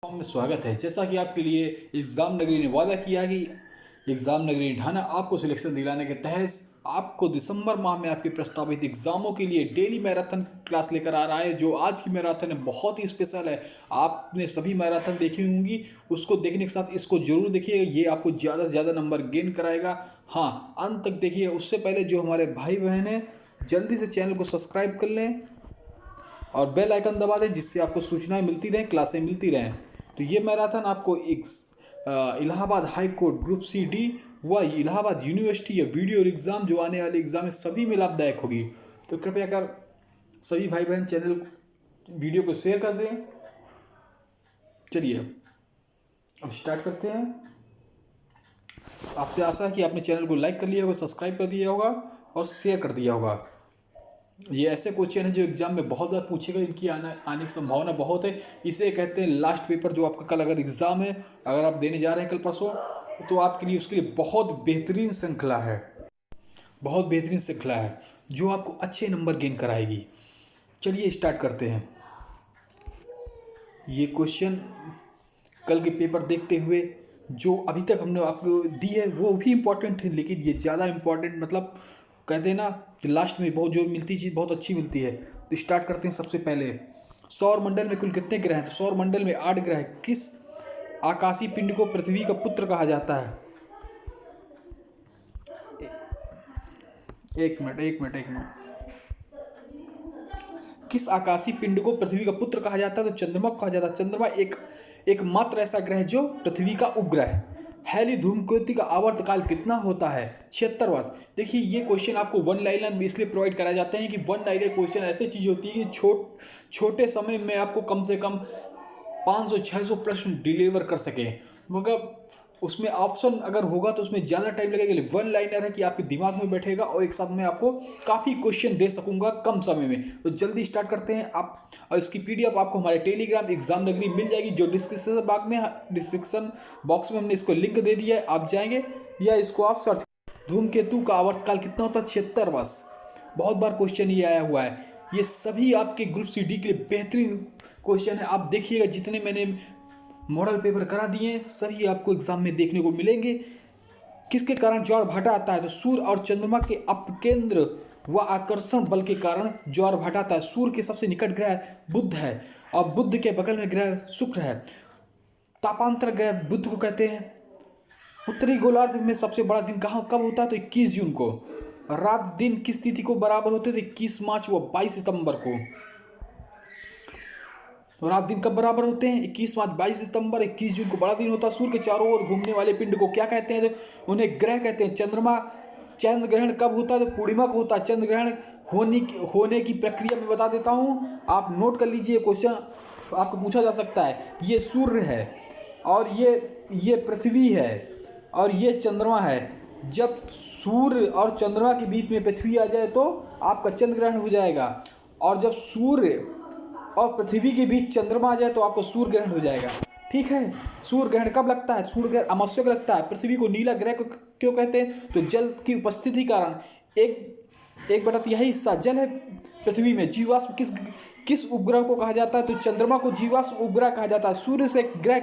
में स्वागत है। जैसा कि आपके लिए एग्ज़ाम नगरी ने वादा किया कि एग्ज़ाम नगरी ढाना आपको सिलेक्शन दिलाने के तहत आपको दिसंबर माह में आपके प्रस्तावित एग्ज़ामों के लिए डेली मैराथन क्लास लेकर आ रहा है। जो आज की मैराथन है बहुत ही स्पेशल है। आपने सभी मैराथन देखी होंगी, उसको देखने के साथ इसको जरूर देखिएगा। ये आपको ज़्यादा से ज़्यादा नंबर गेन कराएगा। हाँ, अंत तक देखिए। उससे पहले जो हमारे भाई बहन हैं, जल्दी से चैनल को सब्सक्राइब कर लें और बेल आइकन दबा दें, जिससे आपको सूचनाएं मिलती रहें, क्लासें मिलती रहें। तो ये मैराथन आपको एक Allahabad high court group C D व इलाहाबाद यूनिवर्सिटी या वीडियो एग्ज़ाम जो आने वाले एग्ज़ाम है सभी में लाभदायक होगी। तो कृपया कर सभी भाई बहन चैनल वीडियो को शेयर कर दें। चलिए अब स्टार्ट करते हैं। आपसे आशा है कि आपने चैनल को लाइक कर लिया होगा, सब्सक्राइब कर दिया होगा और शेयर कर दिया होगा। ये ऐसे क्वेश्चन है जो एग्जाम में बहुत बार पूछेगा, इनकी आने की संभावना बहुत है। इसे कहते हैं लास्ट पेपर। जो आपका कल अगर एग्जाम है, अगर आप देने जा रहे हैं कल परसों, तो आपके लिए उसके लिए बहुत बेहतरीन श्रृंखला है, बहुत बेहतरीन श्रृंखला है जो आपको अच्छे नंबर गेन कराएगी। चलिए स्टार्ट करते हैं। ये क्वेश्चन कल के पेपर देखते हुए जो अभी तक हमने आपको दी है वो भी इम्पोर्टेंट है, लेकिन ये ज़्यादा इम्पोर्टेंट मतलब कहते हैं ना कि लास्ट में बहुत जो मिलती चीज़ बहुत अच्छी मिलती है। तो स्टार्ट करते हैं। सबसे पहले सौर मंडल में कुल कितने ग्रह हैं? तो सौर मंडल में 8 ग्रह हैं। किस आकाशीय पिंड को पृथ्वी का पुत्र कहा जाता है? एक मिनट। किस आकाशीय पिंड को पृथ्वी का पुत्र कहा जाता है? तो चंद्रमा को कहा जाता है। चंद्रमा एकमात्र ऐसा ग्रह है जो पृथ्वी का उपग्रह है। हैली धूमकेतु का आवर्तकाल कितना होता है? 76 वर्ष। देखिए ये क्वेश्चन आपको वन लाइनर में इसलिए प्रोवाइड कराए जाते हैं कि वन लाइनर क्वेश्चन ऐसी चीज़ होती है कि छोटे समय में आपको कम से कम 500-600 प्रश्न डिलीवर कर सकें। मगर उसमें ऑप्शन अगर होगा तो उसमें ज़्यादा टाइम लगेगा। वन लाइनर है कि आपके दिमाग में बैठेगा और एक साथ में आपको काफ़ी क्वेश्चन दे सकूंगा कम समय में। तो जल्दी स्टार्ट करते हैं आप। और इसकी पीडीएफ आपको हमारे टेलीग्राम एग्जाम नगरी मिल जाएगी, जो डिस्क्रिप्शन बॉक्स में हमने इसको लिंक दे दिया है। आप जाएंगे या इसको आप सर्च। धूमकेतु का आवर्तकाल कितना होता है? 76 वर्ष। बहुत बार क्वेश्चन ये आया हुआ है। ये सभी आपके ग्रुप सी डी के लिए बेहतरीन क्वेश्चन है। आप देखिएगा, जितने मैंने मॉडल पेपर करा दिए सभी आपको एग्जाम में देखने को मिलेंगे। किसके कारण ज्वार-भाटा आता है? तो सूर्य और चंद्रमा के अपकेंद्र व आकर्षण बल के कारण ज्वार-भाटा आता है। सूर्य के सबसे निकट ग्रह बुध है और बुध के बगल में ग्रह शुक्र है। तापांतर ग्रह बुध को कहते हैं। उत्तरी गोलार्ध में सबसे बड़ा दिन कब होता है? तो 21 जून को। रात दिन किस तिथि को बराबर होते थे? 21 मार्च व 22 सितंबर को। तो रात दिन कब बराबर होते हैं? 21 मार्च, 22 सितंबर। 21 जून को बड़ा दिन होता है। सूर्य के चारों ओर घूमने वाले पिंड को क्या कहते हैं? तो उन्हें ग्रह कहते हैं। चंद्र ग्रहण कब होता है? तो पूर्णिमा को होता है। चंद्र ग्रहण होने की प्रक्रिया में बता देता हूँ, आप नोट कर लीजिए। क्वेश्चन आपको पूछा जा सकता है। ये सूर्य है और ये पृथ्वी है और ये चंद्रमा है। जब सूर्य और चंद्रमा के बीच में पृथ्वी आ जाए तो आपका चंद्र ग्रहण हो जाएगा, और जब सूर्य और पृथ्वी के बीच चंद्रमा आ जाए तो आपको सूर्य ग्रहण हो जाएगा। ठीक है। सूर्य ग्रहण कब लगता है? सूर्य ग्रहण अमावस्या को लगता है। पृथ्वी को नीला ग्रह को क्यों कहते हैं? तो जल की उपस्थिति कारण एक बटा तिहाई हिस्सा जल है पृथ्वी में। जीवाश्म किस उपग्रह को कहा जाता है? तो चंद्रमा को जीवाश्म उपग्रह कहा जाता है। सूर्य से ग्रह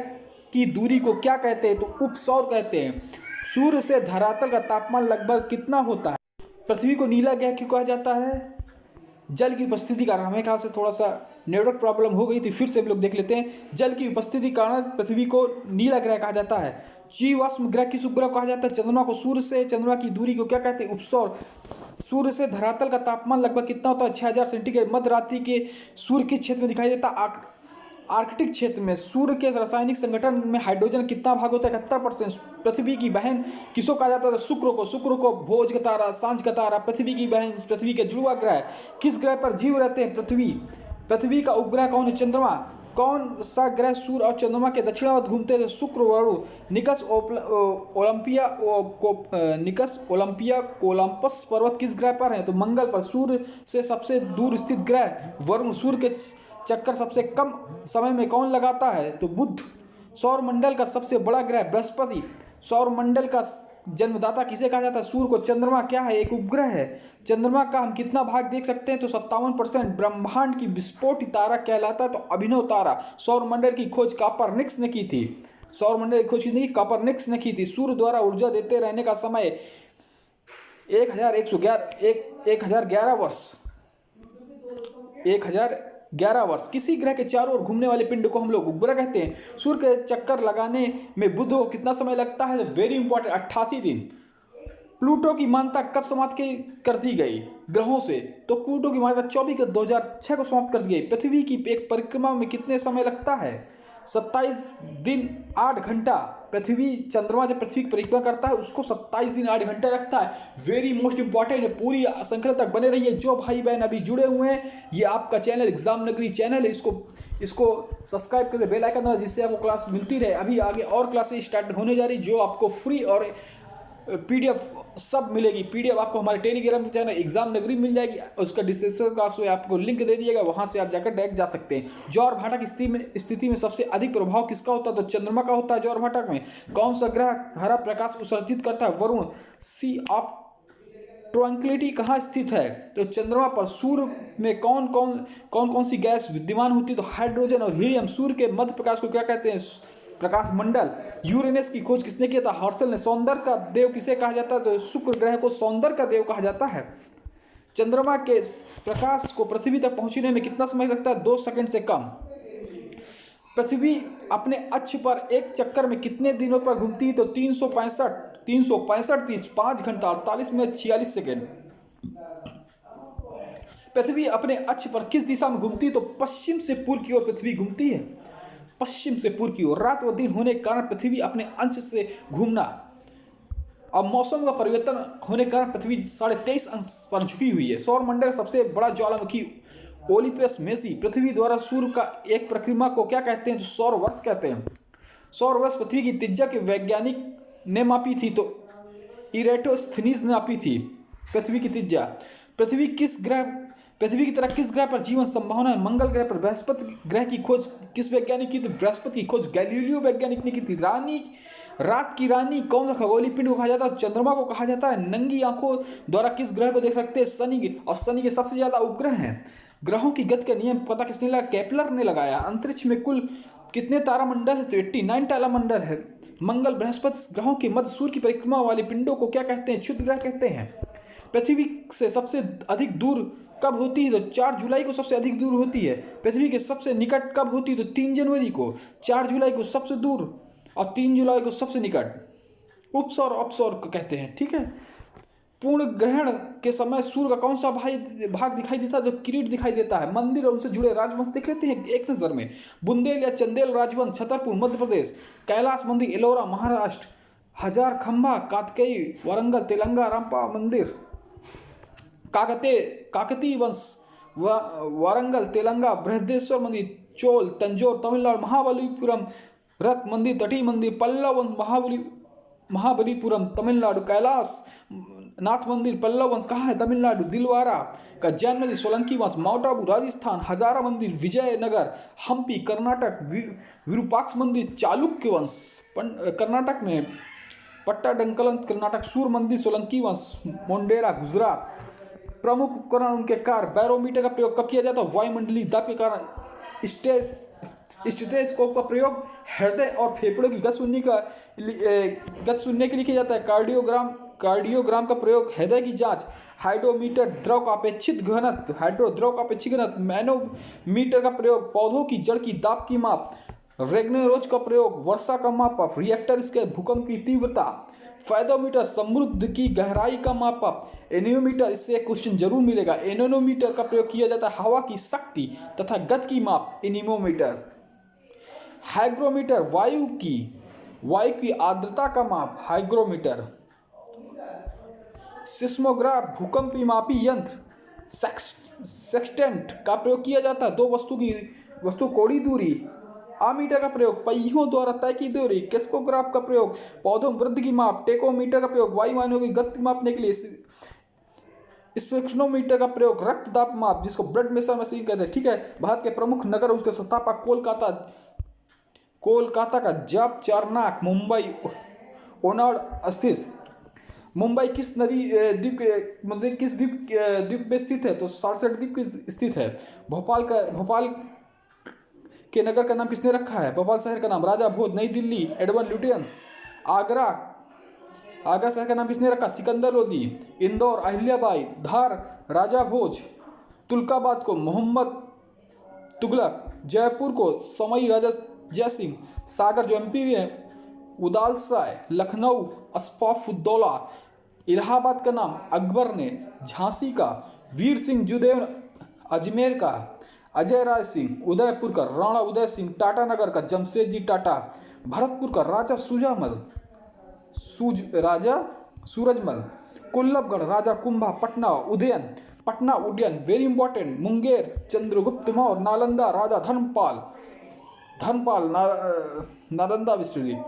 की दूरी को क्या कहते हैं? तो उपसौर कहते हैं। सूर्य से धरातल का तापमान लगभग कितना होता है? पृथ्वी को नीला ग्रह क्यों कहा जाता है? जल की उपस्थिति कारण। हमें कहा से थोड़ा सा नेटवर्क प्रॉब्लम हो गई थी, फिर से हम लोग देख लेते हैं। जल की उपस्थिति कारण पृथ्वी को नीला ग्रह कहा जाता है। जीवाश्म ग्रह किस उपग्रह कहा जाता है? चंद्रमा को। सूर्य से चंद्रमा की दूरी को क्या कहते हैं? उपसौर। सूर्य से धरातल का तापमान लगभग कितना होता है? 6000 सेंटीग्रेड। मध्य रात्रि के सूर्य किस क्षेत्र में दिखाई देता है? आर्कटिक क्षेत्र में। सूर्य के रासायनिक संगठन में हाइड्रोजन कितना भाग होता है? 71%। पृथ्वी की बहन किसको कहा जाता है? शुक्र को। भोज का तारा, सांझ का तारा पृथ्वी की बहन, पृथ्वी के जुड़वा ग्रह। किस ग्रह पर जीव रहते हैं? पृथ्वी का उपग्रह कौन है? चंद्रमा। कौन सा ग्रह सूर्य और चंद्रमा के दक्षिणावर्त घूमते हैं? शुक्र, वरुण। निकस ओलंपिया कोलंपस पर्वत किस ग्रह पर है? तो मंगल पर। सूर्य से सबसे दूर स्थित ग्रह वरुण। सूर्य के चक्कर सबसे कम समय में कौन लगाता है? तो बुध। सौर मंडल का सबसे बड़ा ग्रह बृहस्पति। सौर मंडल का जन्मदाता किसे कहा जाता है? सूर्य को। चंद्रमा क्या है? एक उपग्रह है। चंद्रमा का हम कितना भाग देख सकते हैं तो 57%। ब्रह्मांड की विस्फोट तारा कहलाता है तो अभिनव तारा। सौरमंडल की खोज कापरनिक्स ने की थी। सौरमंडल की खोज किसने की? कापरनिक्स ने की थी। सूर्य द्वारा ऊर्जा देते रहने का समय 1011 वर्ष। 1011 वर्ष। किसी ग्रह के चारों ओर घूमने वाले पिंड को हम लोग उपग्रह कहते हैं। सूर्य के चक्कर लगाने में बुध को कितना समय लगता है? वेरी इंपॉर्टेंट, 88 दिन। प्लूटो की मान्यता कब समाप्त कर दी गई ग्रहों से? तो प्लूटो की मान्यता 24/2006 को समाप्त कर दी गई। पृथ्वी की एक परिक्रमा में कितने समय लगता है? 27 दिन 8 घंटा। पृथ्वी चंद्रमा जब पृथ्वी की परिक्रमा करता है उसको 27 दिन 8 घंटा लगता है। वेरी मोस्ट इंपॉर्टेंट है, पूरी श्रृंखला तक बने रहिए। जो भाई बहन अभी जुड़े हुए हैं, ये आपका चैनल एग्जाम नगरी चैनल है, इसको सब्सक्राइब करके बेल आइकन दबाएं जिससे आपको क्लास मिलती रहे। अभी आगे और क्लासेस स्टार्ट होने जा रही जो आपको फ्री और पीडीएफ सब मिलेगी। पीडीएफ आपको हमारे टेलीग्राम चैनल एग्जाम नगरी मिल जाएगी, उसका डिस्क्रिप्शन बॉक्स में आपको लिंक दे दिएगा, वहां से आप जाकर डायरेक्ट जा सकते हैं। ज्वार-भाटा की स्थिति में सबसे अधिक प्रभाव किसका होता है? तो चंद्रमा का होता है। ज्वार-भाटा में कौन सा ग्रह हरा प्रकाश उत्सर्जित करता है? वरुण। सी ऑफ ट्रंक्विलिटी कहाँ स्थित है? तो चंद्रमा पर। सूर्य में कौन सी गैस विद्यमान होती है? तो हाइड्रोजन और हीलियम। सूर्य के मध्य प्रकाश को क्या कहते हैं? प्रकाश मंडल। यूरेनस की खोज किसने किया था? हर्शल ने। सौंदर्य का देव किसे कहा जाता है? तो शुक्र ग्रह को सौंदर्य का देव कहा जाता है। चंद्रमा के प्रकाश को पृथ्वी तक पहुंचने में कितना समय लगता है? 2 सेकंड से कम। पृथ्वी अपने अक्ष पर एक चक्कर में कितने दिनों पर घूमती है? तो 365 30 5 घंटा 48 मिनट 46 सेकेंड। पृथ्वी अपने अक्ष पर किस दिशा में घूमती है? तो पश्चिम से पूर्व की ओर पृथ्वी घूमती है। पश्चिम से पूर्व की ओर। रात व दिन होने के कारण पृथ्वी अपने अंश से घूमना। अब मौसम का परिवर्तन होने के कारण पृथ्वी 23.5 अंश पर झुकी हुई है। सौरमंडल का सबसे बड़ा ज्वालामुखी ओलिम्पस मेसी। पृथ्वी द्वारा सूर्य का एक परिक्रमा को क्या कहते हैं? तो सौर वर्ष कहते हैं। सौर वर्ष पृथ्वी की त्रिज्या के वैज्ञानिक ने मापी थी तो इरेटोस्थनीज ने मापी थी पृथ्वी की त्रिज्या। पृथ्वी की तरह किस ग्रह पर जीवन संभावना है? मंगल ग्रह पर। बृहस्पति ग्रह की खोज किस वैज्ञानिक की थी? बृहस्पति की खोज गैलीलियो वैज्ञानिक ने की थी। रात की रानी कौन सा खगोलीय पिंड को कहा जाता है? चंद्रमा को कहा जाता है। नंगी आंखों द्वारा किस ग्रह को देख सकते हैं? शनि। और शनि के सबसे ज्यादा उपग्रह हैं। ग्रहों की गति का नियम पता किसने लगा? केपलर ने लगाया। अंतरिक्ष में कुल कितने तारामंडल है? तो 89 तारामंडल है। मंगल बृहस्पति ग्रहों के मध्य सूर्य की परिक्रमा वाले पिंडों को क्या कहते हैं? क्षुद्र ग्रह कहते हैं। पृथ्वी से सबसे अधिक दूर कब होती है? तो 4 जुलाई को सबसे अधिक दूर होती है। पृथ्वी के सबसे निकट कब होती है? तो 3 जनवरी को। 4 जुलाई को सबसे दूर और 3 जुलाई को सबसे निकट। उपसौर अपसौर कहते हैं। ठीक है। पूर्ण ग्रहण के समय सूर्य का कौन सा भाग दिखाई देता है? जो किरीट दिखाई देता है। मंदिर और उनसे जुड़े राजवंश देख लेते हैं एक नजर में। बुंदेल या चंदेल राजवंश छतरपुर मध्य प्रदेश। कैलाश मंदिर एलोरा महाराष्ट्र। हजार खंबा कातकई वारंगल तेलंगाना। रामपा मंदिर काकतीय वंश वारंगल तेलंगाना। बृहदेश्वर मंदिर चोल तंजौर तमिलनाडु। महाबलीपुरम रथ मंदिर तटीय मंदिर पल्लव वंश महाबलीपुरम तमिलनाडु। कैलाश नाथ मंदिर पल्लव वंश कहाँ है? तमिलनाडु। दिलवारा का जैन मंदिर सोलंकी वंश। माउंट आबू राजस्थान। हजारा मंदिर विजयनगर। हम्पी कर्नाटक। विरूपाक्ष मंदिर चालुक्य वंश कर्नाटक में। पट्टाडंकल कर्नाटक। सूर्य मंदिर सोलंकी वंश मोंडेरा गुजरात। प्रमुख उपकरण उनके कार। बैरोमीटर का प्रयोग कब किया जाता है? वायुमंडलीय दाब के कारण। स्टेथोस्कोप का प्रयोग हृदय और फेफड़ों की गति सुनने के लिए किया जाता है। कार्डियोग्राम का प्रयोग हृदय की जांच। हाइड्रोमीटर द्रव का अपेक्षित घनत्व। द्रव का अपेक्षित घनत्व। मैनोमीटर का प्रयोग पौधों की जड़ की दाब की माप। रेग्नेरोज का प्रयोग वर्षा का माप। रिएक्टर इसके भूकंप की तीव्रता। फायदोमीटर समुद्र की गहराई का माप। एनियोमीटर, इससे एक क्वेश्चन जरूर मिलेगा। एनोमीटर का प्रयोग किया जाता है हवा की शक्ति तथा गति की माप। एनीमोमीटर। हाइग्रोमीटर वायु की आर्द्रता का माप। हाइग्रोमीटर। सिस्मोग्राफ भूकंपी मापी यंत्र। सेक्सटेंट का प्रयोग किया जाता है 2 वस्तु कोणीय दूरी। आमीटर का प्रयोग पहियों द्वारा तय की दूरी। किस्कोग्राफ का प्रयोग पौधों वृद्धि की माप। टेकोमीटर का प्रयोग वायुयानों की गति मापने के लिए। स्पेक्ट्रोमीटर का प्रयोग रक्त दाब माप जिसको ब्लड प्रेशर मशीन कहते हैं। ठीक है। भारत के प्रमुख नगर उसके संस्थापक कोलकाता का जब चारनाक। मुंबई ओनाड स्थित। मुंबई किस नदी द्वीप मतलब किस द्वीप में स्थित है? तो सालसेट द्वीप पे स्थित है। भोपाल के नगर का नाम किसने रखा है? भोपाल शहर का नाम राजा भोज। नई दिल्ली एडवन ल्यूटियंस। आगरा शहर का नाम किसने रखा? सिकंदर लोदी। इंदौर अहिल्याबाई। धार राजा भोज। तुर्काबाद को मोहम्मद तुगलक। जयपुर को समई राजा जय सिंह। सागर जो एमपी में है उदालसाय। लखनऊ अस्फाफुद्दौला। इलाहाबाद का नाम अकबर ने। झांसी का वीर सिंह जुदेव। अजमेर का अजय राय सिंह। उदयपुर का राणा उदय सिंह। टाटानगर का जमशेदजी टाटा। भरतपुर का राजा सूरजमल। कुल्लभगढ़ राजा कुंभा। पटना उड्डयन वेरी इंपॉर्टेंट। मुंगेर चंद्रगुप्त मौर्य। नालंदा राजा धर्मपाल नालंदा विश्वविद्यालय।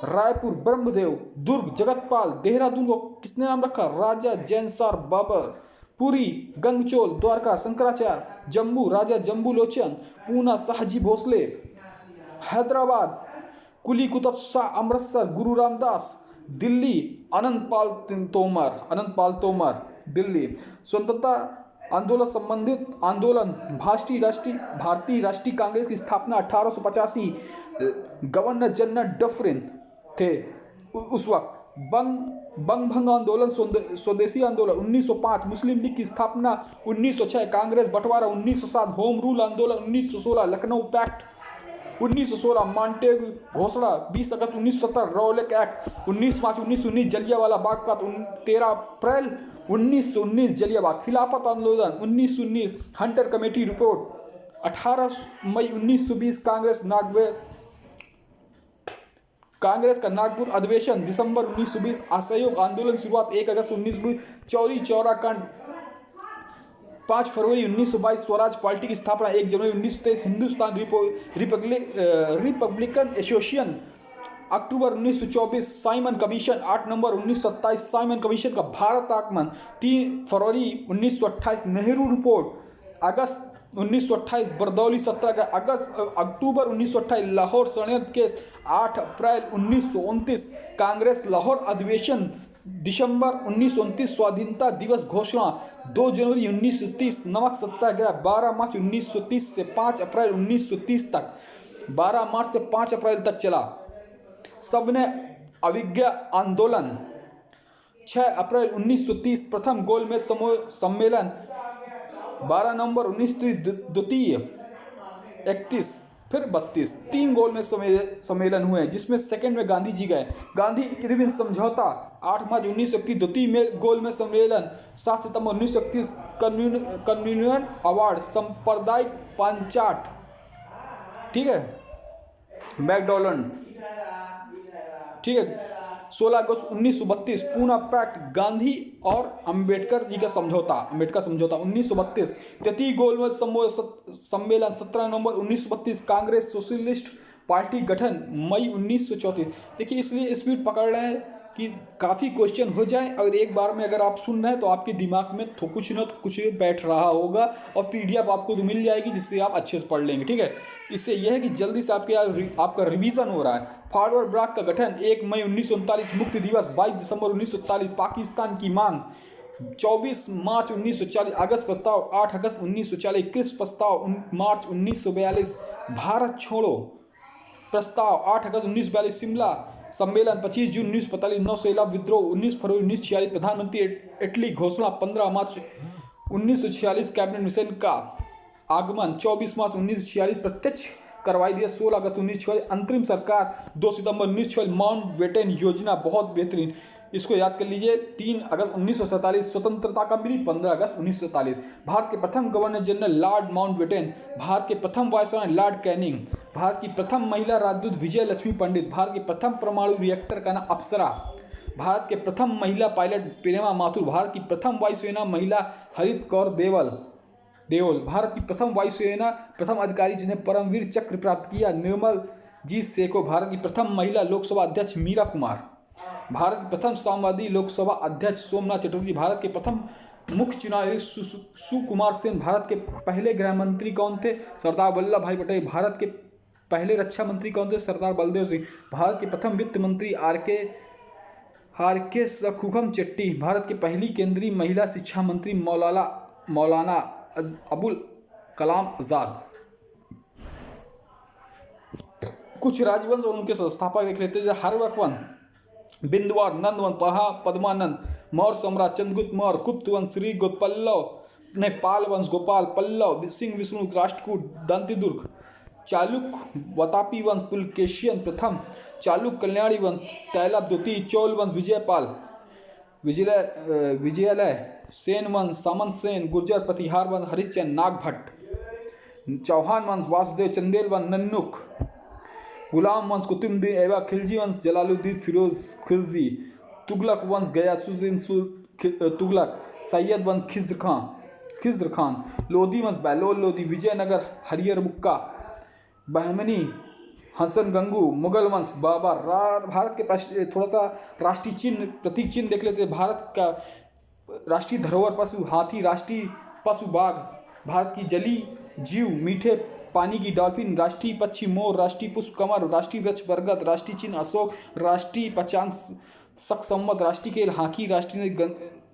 रायपुर ब्रह्मदेव। दुर्ग जगतपाल। देहरादून को किसने नाम रखा? राजा जैनसार बाबर। पुरी गंगचोल। द्वारका शंकराचार्य। जम्मू राजा जम्बू लोचन। पूना शाहजी भोसले। हैदराबाद कुली कुतुब शाह। अमृतसर गुरु रामदास। दिल्ली अनंतपाल तोमर। दिल्ली स्वतंत्रता आंदोलन संबंधित आंदोलन भारतीय राष्ट्रीय कांग्रेस की स्थापना 1885। गवर्नर जनरल डफरिन थे उस वक्त। बंग भंग आंदोलन स्वदेशी आंदोलन 1905। मुस्लिम लीग की स्थापना 1906। कांग्रेस बंटवारा 1907। होम रूल आंदोलन 1916। लखनऊ पैक्ट 1916। मॉन्टेग घोषणा 20 अगस्त 1917। रौलट एक्ट 19 मार्च 1919। जलियांवाला बाग का 13 अप्रैल 1919। जलियांवाला खिलाफत आंदोलन 1919। हंटर कमेटी रिपोर्ट 18 मई 1920। कांग्रेस का नागपुर अधिवेशन दिसंबर 1920। असहयोग आंदोलन शुरुआत 1 अगस्त 1920। चौरी चौरा कांड 5 फरवरी 1922। स्वराज पार्टी की स्थापना 1 जनवरी 1923। हिंदुस्तान रिपब्लिकन एसोसिएशन अक्टूबर 1924। साइमन कमीशन 8 नवंबर 1927। साइमन कमीशन का भारत आगमन 3 फरवरी 1928। नेहरू रिपोर्ट अगस्त 1928। बरदौली 17 अक्टूबर 1928। लाहौर षड्यंत्र केस 8 अप्रैल 1929। कांग्रेस लाहौर अधिवेशन दिसंबर 1929। स्वाधीनता दिवस घोषणा 2 जनवरी 1930। नमक सत्याग्रह 12 मार्च 1930 से 5 अप्रैल 1930 तक। 12 मार्च से 5 अप्रैल तक चला। सबने अविज्ञा आंदोलन 6 अप्रैल 1930। प्रथम गोलमेज सम्मेलन 12 नवंबर 1930। द्वितीय 31 फिर 32। 3 गोलमेज सम्मेलन हुए जिसमें सेकंड में गांधी जी गए। गांधी इरविन समझौता 8 मार्च 1931। द्वितीय में गोलमेज सम्मेलन 7 सितंबर 1931। कन्वीनर अवार्ड सांप्रदायिक पंचाट, ठीक है, मैकडॉनल्ड, ठीक है। 16 अगस्त 1932। पूना पैक्ट गांधी और अंबेडकर जी का समझौता 1932। तृतीय गोलमेज सम्मेलन 17 नवंबर 1932। कांग्रेस सोशलिस्ट पार्टी गठन मई 1934। देखिए इसलिए स्पीड पकड़ रहे हैं कि काफ़ी क्वेश्चन हो जाए। अगर एक बार में अगर आप सुन रहे हैं तो आपके दिमाग में तो कुछ न कुछ बैठ रहा होगा और पीडीएफ आपको तो मिल जाएगी जिससे आप अच्छे से पढ़ लेंगे, ठीक है। इससे यह है कि जल्दी से आपका रिवीजन हो रहा है। फॉरवर्ड ब्लॉक का गठन 1 मई 1939। मुक्ति दिवस 22 दिसंबर 1947। पाकिस्तान की मांग 24 मार्च 1940। अगस्त प्रस्ताव 8 अगस्त 1940। क्रिस प्रस्ताव मार्च 1942। भारत छोड़ो प्रस्ताव 8 अगस्त 1942। शिमला सम्मेलन 25 जून 1945। नौसेना विद्रोह 19 फरवरी 1946। प्रधानमंत्री इटली घोषणा 15 मार्च 1946। कैबिनेट मिशन का आगमन 24 मार्च 1946। प्रत्यक्ष करवाई दिया 16 अगस्त 1946। अंतरिम सरकार 2 सितंबर 1946। माउंट बेटन योजना बहुत बेहतरीन, इसको याद कर लीजिए। 3 अगस्त 1947। स्वतंत्रता कब मिली? 15 अगस्त 1947। भारत के प्रथम governor general Lord Mountbatten. Bharat के प्रथम वायसराय लॉर्ड कैनिंग। भारत की प्रथम महिला राजदूत विजय लक्ष्मी पंडित। भारत के प्रथम परमाणु रिएक्टर का नाम अप्सरा। भारत के प्रथम महिला पायलट प्रेमा माथुर। भारत की प्रथम वायुसेना महिला हरित कौर देवल। भारत की प्रथम वायुसेना प्रथम अधिकारी जिन्हें परमवीर चक्र प्राप्त किया निर्मल जी सेको। भारत की प्रथम महिला लोकसभा अध्यक्ष मीरा कुमार। भारत के प्रथम साम्यवादी लोकसभा अध्यक्ष सोमनाथ चटर्जी। भारत के प्रथम मुख्य चुनावी सुकुमार सेन। भारत के पहले गृह मंत्री कौन थे? सरदार वल्लभ भाई पटेल। भारत के पहले रक्षा मंत्री कौन थे? सरदार बलदेव सिंह। भारत के प्रथम वित्त मंत्री हारके सखुखम चट्टी भारत की पहली केंद्रीय महिला शिक्षा मंत्री मौलाना अबुल कलाम आजाद। कुछ राजवंश और उनके संस्थापक देख लेते हैं। हर्वक वंश, बिंदुवार, नंदवंश, पद्मानंद, मौर्य सम्राट चंद्रगुप्त मौर्य, गुप्त वंश, श्री पल्लव, नेपाल वंश, गोपाल पल्लव, सिंह विष्णु, राष्ट्रकूट, दंतिदुर्ग, चालुक्य, वातापी वंश, पुलकेशियन प्रथम, चालुक्य, कल्याणी वंश, तैलप द्वितीय, चोल वंश, विजयपाल, विजयालय, सेन वंश, सामंत सेन, गुर्जर, प्रतिहार वंश, हरिश्चंद्र, नागभट्ट, चौहान वंश, वासुदेव, चंदेल वंश, नन्नुक, गुलाम वंश, कुतुबुद्दीन ऐबक, खिलजी वंश, जलालुद्दीन फिरोज खिलजी, तुगलक वंश, गयासुद्दीन तुगलक, सैयद वंश, खिज्र खान, लोधी वंश, बहलोल लोधी, विजयनगर, हरियर बुक्का, बहमनी, हसन गंगू, मुगल वंश, बाबर। भारत के थोड़ा सा राष्ट्रीय चिन्ह, प्रतीक चिन्ह देख लेते हैं। भारत का राष्ट्रीय धरोहर पशु हाथी, राष्ट्रीय पशु बाघ, भारत की जली जीव मीठे पानी की डॉल्फिन, राष्ट्रीय पक्षी मोर, राष्ट्रीय पुष्प कमल, राष्ट्रीय वृक्ष बरगद, राष्ट्रीय चिन्ह अशोक, राष्ट्रीय पंचांग संवत, राष्ट्रीय खेल हॉकी, राष्ट्रीय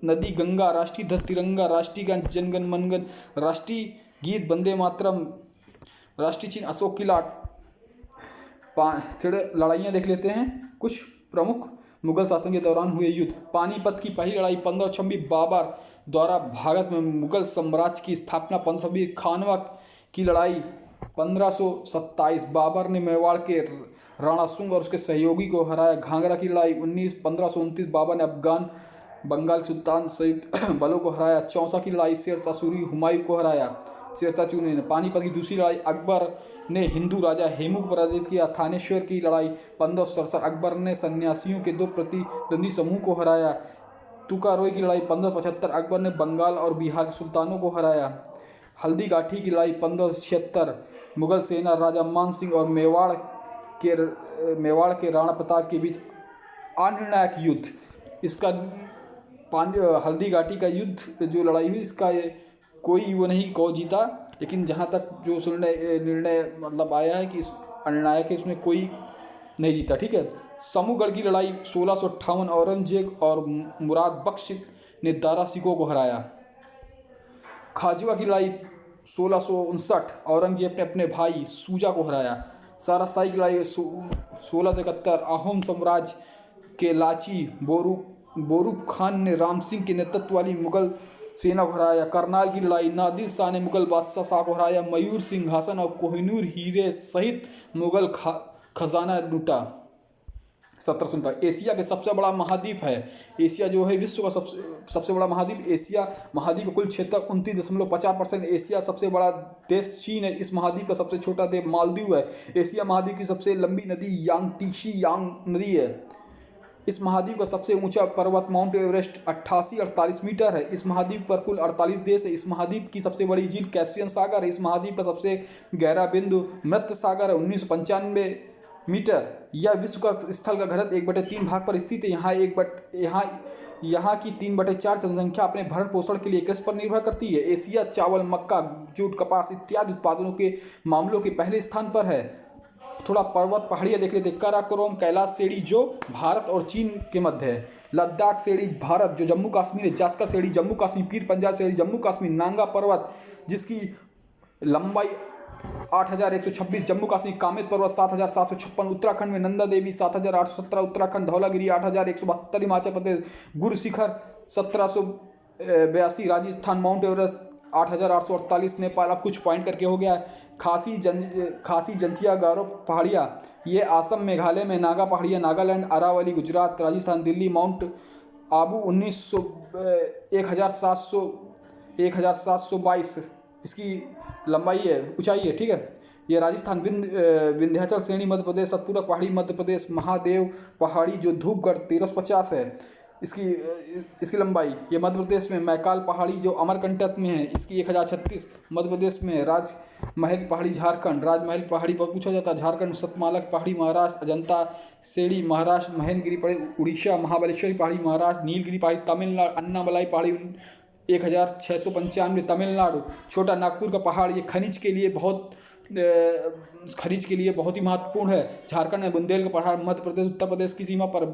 नदी गंगा, राष्ट्रीय ध्वज तिरंगा, राष्ट्रीय गान जनगण मनगण, राष्ट्रीय गीत वंदे मातरम, राष्ट्रीय चिन्ह अशोक की लाट। थोड़े लड़ाइयाँ देख लेते हैं। कुछ प्रमुख मुगल शासन के दौरान हुए युद्ध। पानीपत की पहली लड़ाई 1526 बाबर द्वारा भारत में मुगल साम्राज्य की स्थापना। 1520 खानवा की लड़ाई 1527 बाबर ने मेवाड़ के राणा सुंग और उसके सहयोगी को हराया। घाघरा की लड़ाई 1529 बाबर ने अफगान बंगाल सुल्तान संयुक्त बलों को हराया। चौसा की लड़ाई शेरशाह सूरी हुमायूं को हराया। शेरशाह चूनी ने। पानीपत की दूसरी लड़ाई अकबर ने हिंदू राजा हेमू को पराजित किया। थानेश्वर की लड़ाई 1567 अकबर ने सन्यासियों के 2 प्रतिद्वंदी समूह को हराया। तुकारोई की लड़ाई 1575 अकबर ने बंगाल और बिहार के सुल्तानों को हराया। हल्दी घाटी की लड़ाई 1576 मुगल सेना राजा मान सिंह और मेवाड़ के राणा प्रताप के बीच अनिर्णायक युद्ध। इसका हल्दी घाटी का युद्ध जो लड़ाई हुई, इसका कोई वो नहीं कौ जीता, लेकिन जहाँ तक जो निर्णय मतलब आया है कि इस अनिर्णायक है, इसमें कोई नहीं जीता। ठीक है। समूहगढ़ की लड़ाई 1658 औरंगजेब और मुराद बख्श ने दारा सिकों को हराया। खाजवा की लड़ाई 1659 औरंगजेब ने अपने भाई सूजा को हराया। सारासाई की लड़ाई 1671 अहोम साम्राज्य के लाची बोरूब खान ने राम सिंह के नेतृत्व वाली मुगल सेना को हराया। करनाल की लड़ाई नादिर शाह ने मुगल बादशाह शाह को हराया। मयूर सिंहासन और कोहिनूर हीरे सहित मुगल खजाना लूटा। 1757 एशिया के सबसे बड़ा महाद्वीप है। एशिया जो है विश्व का सबसे बड़ा महाद्वीप एशिया महाद्वीप का कुल क्षेत्र 29.50%। एशिया सबसे बड़ा देश चीन है। इस महाद्वीप का सबसे छोटा देश मालदीव है। एशिया महाद्वीप की सबसे लंबी नदी यांग नदी है। इस महाद्वीप का सबसे ऊंचा पर्वत माउंट एवरेस्ट 8848 मीटर है। इस महाद्वीप पर कुल 48 देश है। इस महाद्वीप की सबसे बड़ी झील कैस्पियन सागर है। इस महाद्वीप का सबसे गहरा बिंदु मृत सागर है 1995 मीटर। यह विश्व का स्थल का घनत्व 1/3 भाग पर स्थित है। यहाँ की 3/4 जनसंख्या अपने भरण पोषण के लिए कृषि पर निर्भर करती है। एशिया चावल, मक्का, जूट, कपास इत्यादि उत्पादनों के मामलों के पहले स्थान पर है। थोड़ा पर्वत पहाड़ियाँ देख लेते हैं। काराकोरम कैलाश श्रेणी जो भारत और चीन के मध्य है। लद्दाख श्रेणी भारत जो जम्मू कश्मीर है। जास्कर श्रेणी जम्मू कश्मीर। पीर पंजाल श्रेणी जम्मू कश्मीर। नांगा पर्वत जिसकी लंबाई 8126 जम्मू कश्मीर। कामेत पर्वत 7756 उत्तराखंड में। नंदा देवी 7817 उत्तराखंड। धौलागिरी 8172 हिमाचल प्रदेश। गुरु शिखर 1782 राजस्थान। Mount Everest 8848 Nepal. अब कुछ पॉइंट करके हो गया। खासी जंतिया गारो पहाड़ियाँ ये आसम मेघालय में। नागा पहाड़ियाँ नागालैंड। अरावली गुजरात राजस्थान दिल्ली। माउंट आबू 1722 इसकी लंबाई है ऊंचाई है। ठीक है। ये राजस्थान। विंध्याचल श्रेणी मध्य प्रदेश। सतपुरा पहाड़ी मध्य प्रदेश। महादेव पहाड़ी जो धूपगढ़ 1350 है इसकी लंबाई। ये मध्य प्रदेश में। मैकाल पहाड़ी जो अमरकंटक में है इसकी 1036 मध्य प्रदेश में। राजमहल पहाड़ी झारखंड। राजमहल पहाड़ी बहुत पूछा जाता है झारखंड। सतमाला पहाड़ी महाराष्ट्र। अजंता श्रेणी महाराष्ट्र। महेंद्रगिरी पहाड़ी उड़ीसा। महाबलेश्वरी पहाड़ी महाराष्ट्र। नीलगिरी पहाड़ी तमिलनाडु। अन्नामलाई पहाड़ी 1695 तमिलनाडु। छोटा नागपुर का पहाड़ ये खनिज के लिए बहुत खनिज के लिए बहुत ही महत्वपूर्ण है। झारखंड में बुंदेल का पठार, मध्य प्रदेश उत्तर प्रदेश की सीमा पर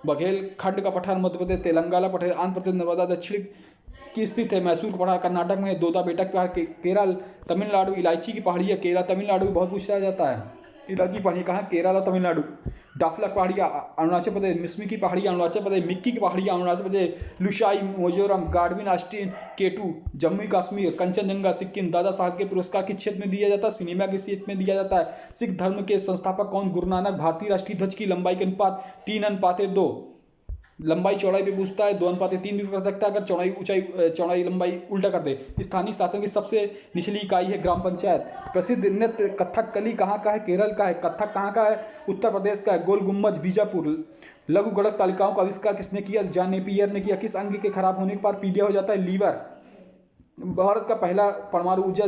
बघेलखंड का पठार, मध्य प्रदेश तेलंगाना पठार, आंध्र प्रदेश नर्मदा दक्षिण की स्थित है। मैसूर का पठार कर्नाटक में, दोदा बेटा का पहाड़ केरल, तमिलनाडु, इलायची की पहाड़ी है केरल तमिलनाडु में बहुत पूछा जाता है। इलायची पहाड़ी कहाँ? केरल और तमिलनाडु। डाफला पहाड़ियाँ अरुणाचल प्रदेश, मिसमी की पहाड़ियाँ अरुणाचल प्रदेश, मिक्की की पहाड़ियाँ अरुणाचल प्रदेश, लुशाई मिजोरम, गार्डविन ऑस्टिन केटू जम्मू कश्मीर, कंचनजंगा सिक्किम। दादा साहब के पुरस्कार किस क्षेत्र में दिया जाता है? सिनेमा के क्षेत्र में दिया जाता है। सिख धर्म के संस्थापक कौन? गुरु नानक। भारतीय राष्ट्रीय ध्वज की लंबाई के अनुपात 3:2। लंबाई चौड़ाई पे पूछता है, 2:3 भी कर सकता है अगर चौड़ाई लंबाई उल्टा कर दे। स्थानीय शासन की सबसे निचली इकाई है ग्राम पंचायत। प्रसिद्ध नृत्य कथकली कहाँ का है? केरल का है। कथक कहाँ का है? उत्तर प्रदेश का है। गोल गुम्बज बीजापुर। लघु गणक तालिकाओं का आविष्कार किसने किया? जॉन नेपियर ने किया। किस अंग के खराब होने पर पीलिया हो जाता है? लीवर। भारत का पहला परमाणु ऊर्जा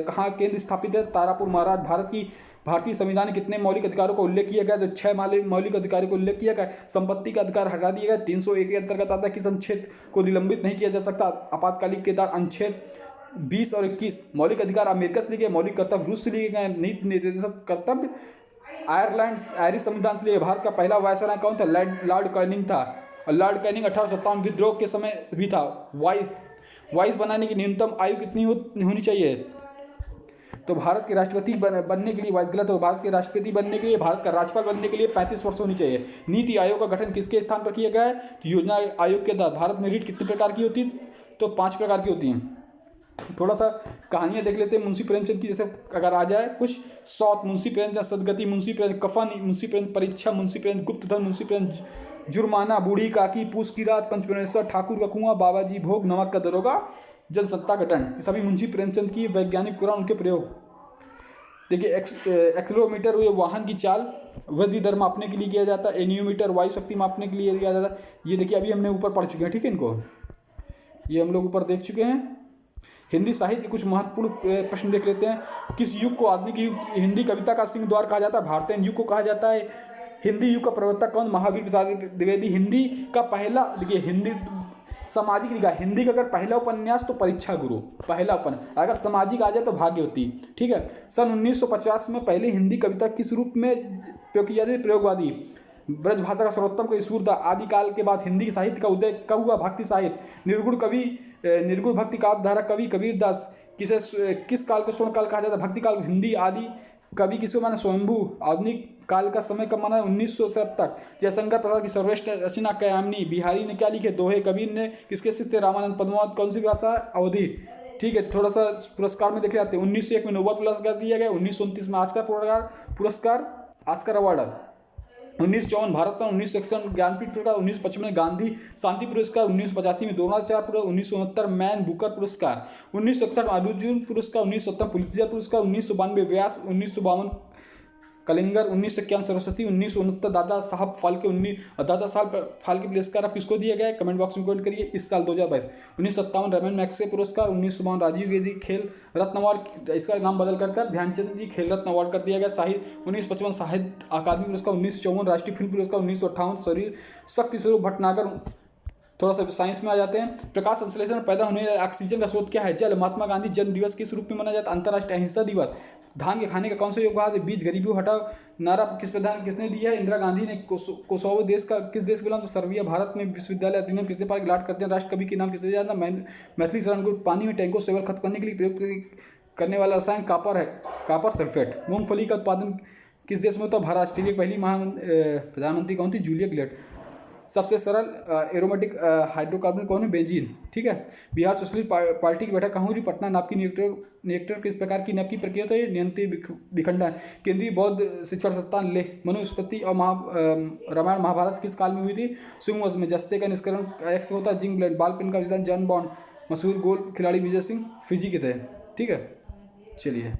कहाँ केंद्र स्थापित है? तारापुर महाराज। भारतीय संविधान में कितने मौलिक अधिकारों का उल्लेख किया गया? तो 6 मौलिक अधिकारों का उल्लेख किया गया। संपत्ति का अधिकार हटा दिया गया। 301 के अंतर्गत आता है किस अनुच्छेद को निलंबित नहीं किया जा सकता? आपातकालिक के दौरान अनुच्छेद 20 और 21। मौलिक अधिकार अमेरिका से लिए गए, मौलिक कर्तव्य रूस से लिए गए। नीति निर्देशक कर्तव्य आयरिश संविधान से लिए। भारत का पहला वायसराय कौन था? लॉर्ड कैनिंग था। और लॉर्ड कैनिंग 1857 विद्रोह के समय भी था। वाइस बनाने की न्यूनतम आयु कितनी होनी चाहिए? तो भारत के राष्ट्रपति बनने के लिए, वाइस गलत हो, भारत के राष्ट्रपति बनने के लिए, भारत का राज्यपाल बनने के लिए 35 वर्ष होनी चाहिए। नीति आयोग का गठन किसके स्थान पर किया गया है? तो योजना आयोग के तहत। भारत में रीट कितने प्रकार की होती है? तो 5 प्रकार की होती हैं। थोड़ा सा कहानियाँ देख लेते हैं मुंशी प्रेमचंद की। जैसे अगर आ जाए कुछ, सौत मुंशी प्रेमचंद, सदगति मुंशी प्रेमचंद, कफन मुंशी प्रेमचंद, परीक्षा मुंशी प्रेमचंद, गुप्तधन मुंशी प्रेमचंद, जुर्माना, बूढ़ी काकी, पूस की रात, पंचप्रणेश्वर, ठाकुर का कुआं, बाबाजी भोग, नमक का दरोगा, जनसत्ता गठन, सभी मुंशी प्रेमचंद की वैज्ञानिक कुरान उनके प्रयोग। देखिए एक्सीलरोमीटर ये वाहन की चाल वृद्धि दर मापने के लिए किया जाता है। एनियोमीटर वायु शक्ति मापने के लिए किया जाता है। ये देखिए अभी हमने ऊपर पढ़ चुके हैं, ठीक है, इनको ये हम लोग ऊपर देख चुके हैं। हिंदी साहित्य के कुछ महत्वपूर्ण प्रश्न देख लेते हैं। किस युग को आधुनिक युग, हिंदी कविता का सिंह द्वार कहा जाता है? भारतीय युग को कहा जाता है। हिंदी युग का प्रवर्तक कौन? महावीर प्रसाद द्विवेदी। हिंदी का पहला, देखिए हिंदी सामाजिक लिखा, हिंदी का अगर पहला उपन्यास तो परीक्षा गुरु, पहला उपन्यास। अगर सामाजिक आ जाए तो भाग्यवती, ठीक है। सन 1950 में पहले हिंदी कविता किस रूप में प्रयोग की जाती है? प्रयोगवादी। ब्रज भाषा का सर्वोत्तम कवि सूरदास। आदिकाल के बाद हिंदी साहित्य का उदय कब हुआ? भक्ति साहित्य। निर्गुण भक्ति काव्य धारा कवि कबीरदास। किस काल को स्वर्ण काल कहा जाता है? भक्ति काल। हिंदी आदि कवि किसको माना? स्वयंभू। आधुनिक काल का समय कब माना? 1900 से अब तक। जयशंकर प्रसाद की सर्वश्रेष्ठ रचना कायामनी। बिहारी ने क्या लिखे? दोहे। कबीर ने किसके शिष्य? रामानंद पद्मावत। कौन सी भाषा? अवधी, ठीक है। थोड़ा सा पुरस्कार में देख लेते हैं। 1901 में नोबेल पुरस्कार दिया गया। 1929 में ऑस्कर पुरस्कार, ऑस्कर अवार्ड। 1954 भारत रत्न। 1961 ज्ञानपीठ पुरस्कार। 1955 गांधी शांति पुरस्कार। 1985 में द्रोणाचार्य पुरस्कार। 1969 मैन बुकर पुरस्कार। 1961 अर्जुन पुरस्कार। 1970 पुलित्जर पुरस्कार। 1992 व्यास। 1952 कलिंगर। 1991 सरस्वती। 1969 दादा साहब फाल्के पुरस्कार अब किसको दिया गया है? कमेंट बॉक्स में कमेंट करिए। इस साल 2022। 1957 रमन मैक्से पुरस्कार। 1952 राजीव गांधी खेल रत्न अवार्ड, इसका नाम बदल कर ध्यानचंद जी खेल रत्न अवार्ड कर दिया गया। साहित्य 1955 साहित्य अकादमी पुरस्कार। 1954 राष्ट्रीय फिल्म पुरस्कार। 1958 शरीर शक्ति स्वरूप भटनागर। थोड़ा सा साइंस में आ जाते हैं। प्रकाश संश्लेषण पैदा होने वाले ऑक्सीजन का स्रोत क्या है? जल। महात्मा गांधी जन्म दिवस किस रूप में मनाया जाता है? अंतर्राष्ट्रीय अहिंसा दिवस। धान के खाने का कौन सा योग कहा? बीज गरीबी हटाओ नारा किसने दिया है? इंदिरा गांधी ने। कोसोवो देश का किस देश के नाम? तो सर्बिया। भारत में विश्वविद्यालय अधिनियम किसने पारित? Lord Curzon. राष्ट्र कवि के नाम किसने जाना? मैथिली शरण गुप्त। पानी में टैंकों सेवल खत्म करने के लिए प्रयोग करने वाला रसायन कापर है, कापर सल्फेट। मूंगफली का उत्पादन किस देश में होता है? भारत। ऑस्ट्रेलिया की पहली प्रधानमंत्री कौन थी? जूलिया गिलर्ड। सबसे सरल एरोमेटिक हाइड्रोकार्बन कौन है? बेंजीन, ठीक है। बिहार सोशलिस्ट पार्टी की बैठक कहाँ हुई? पटना। नाप की नियुक्ति किस प्रकार की नाप की प्रक्रिया होता है? नियंत्रित विखंडन। केंद्रीय बौद्ध शिक्षण संस्थान लेह। मनुस्मृति और रामायण महाभारत किस काल में हुई थी? सुंग वंश में। जस्ते का निष्करण एक्स होता है? Zinc blende. बाल पेन का विधान? John bond. मशहूर गोल खिलाड़ी विजय सिंह फिजी के थे, ठीक है। चलिए,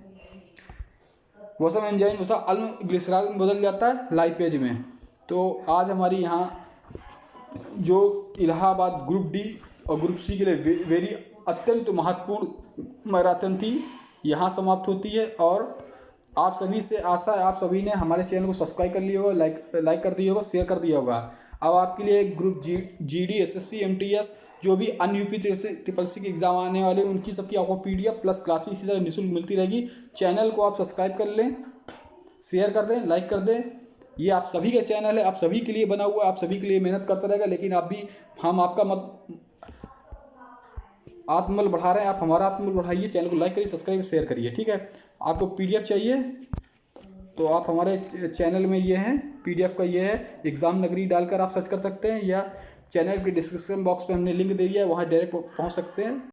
वसम एंजाइम वसा अल्म ग्लिसरॉल में बदल जाता है लाइपेज में। तो आज हमारी यहाँ जो इलाहाबाद ग्रुप डी और ग्रुप सी के लिए अत्यंत महत्वपूर्ण मैराथन थी, यहाँ समाप्त होती है। और आप सभी से आशा है आप सभी ने हमारे चैनल को सब्सक्राइब कर लिया होगा, लाइक कर दिया होगा, शेयर कर दिया होगा। अब आपके लिए ग्रुप GD SSC MTS जो भी अन्य यूपी ट्रिपल सी के एग्जाम आने वाले उनकी सबकी आपको PDF प्लस क्लासेस इसी तरह निःशुल्क मिलती रहेगी। चैनल को आप सब्सक्राइब कर लें, शेयर कर दें, लाइक कर दें। ये आप सभी का चैनल है, आप सभी के लिए बना हुआ है, आप सभी के लिए मेहनत करता रहेगा, लेकिन आप भी हम आपका आत्मबल बढ़ा रहे हैं, आप हमारा आत्मबल बढ़ाइए। चैनल को लाइक करिए, सब्सक्राइब शेयर करिए, ठीक है। आपको PDF चाहिए तो आप हमारे चैनल में ये हैं, PDF का ये है, एग्ज़ाम नगरी डालकर आप सर्च कर सकते हैं, या चैनल के डिस्क्रिप्शन बॉक्स पे हमने लिंक दे दिया है, वहाँ डायरेक्ट पहुँच सकते हैं।